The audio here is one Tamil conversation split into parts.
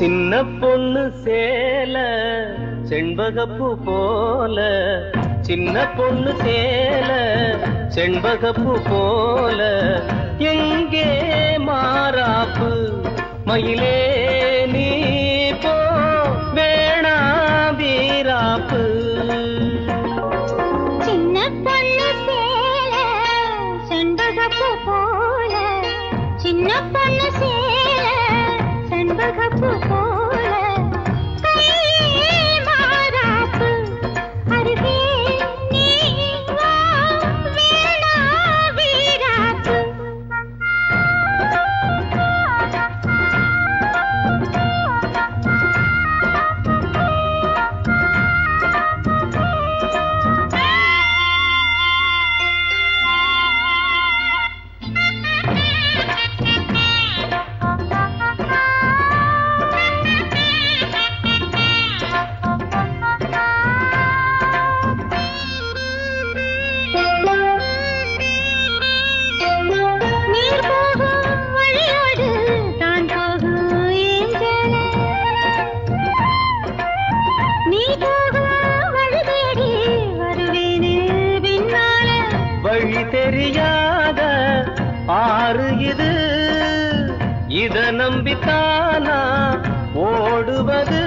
சின்ன பொண்ணு சேல செண்பகப்பூ போல, சின்ன பொண்ணு சேல செண்பகப்பூ போல, எங்கே மாறாப்பு மயிலே நீ போ வேணா வீராப்பு. சின்ன பொண்ணு சேல செண்பகப்பூ போல, சின்ன பொண்ணு சேல செண்பகப்பூ போல, கையே மாறாப்பு அருகே நீ வா வேணா வீராப்பு. வழி தெரியாத ஆறு இது, இத நம்பித்தானா ஓடுவது.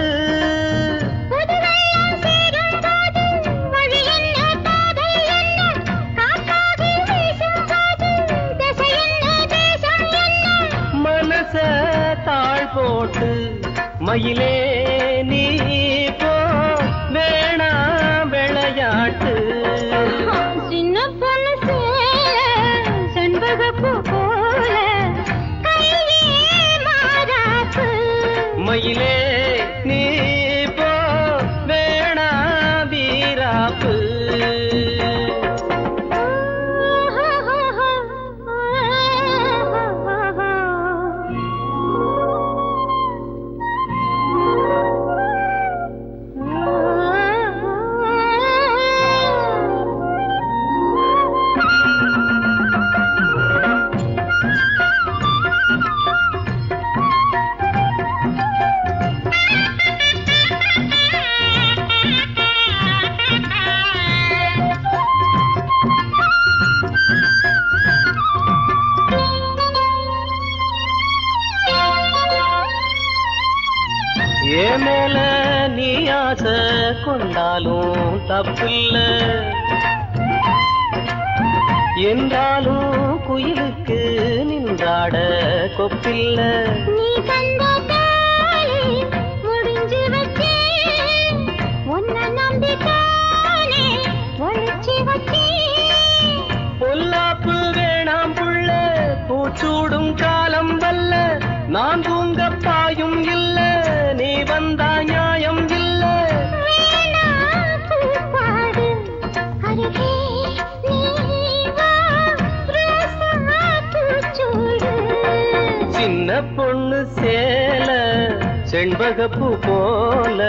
மனச தாழ் போட்டு மயிலே நீ போ வேணா விளையாட்டு. சின்ன பொண்ணு சேல செண்பகப்பூ போல, கையே மாறாப்பு மயிலே நீ போ வேணா வீராப்பு. ஏ மேல நீ ஆசை கொண்டாலும் தப்பில்ல, என்றாலும் குயிலுக்கு நின்றாட கொப்பில்ல. நீ கண்ட தாலி முடிஞ்சு வச்சே, உன்னை நம்பித்தானே ஒழிச்சு வச்சே. பொல்லாப்பு வேணாம் புள்ள, பூச்சூடும் காலம் வல்ல, நான் தூங்க பாயும் இல்ல, நீ வந்தா நியாயம் இல்ல. வேணா பூப்பாடு அருகே நீ வா ரோசா பூச்சூடு. சின்ன பொண்ணு சேல செண்பகப்பூ போல,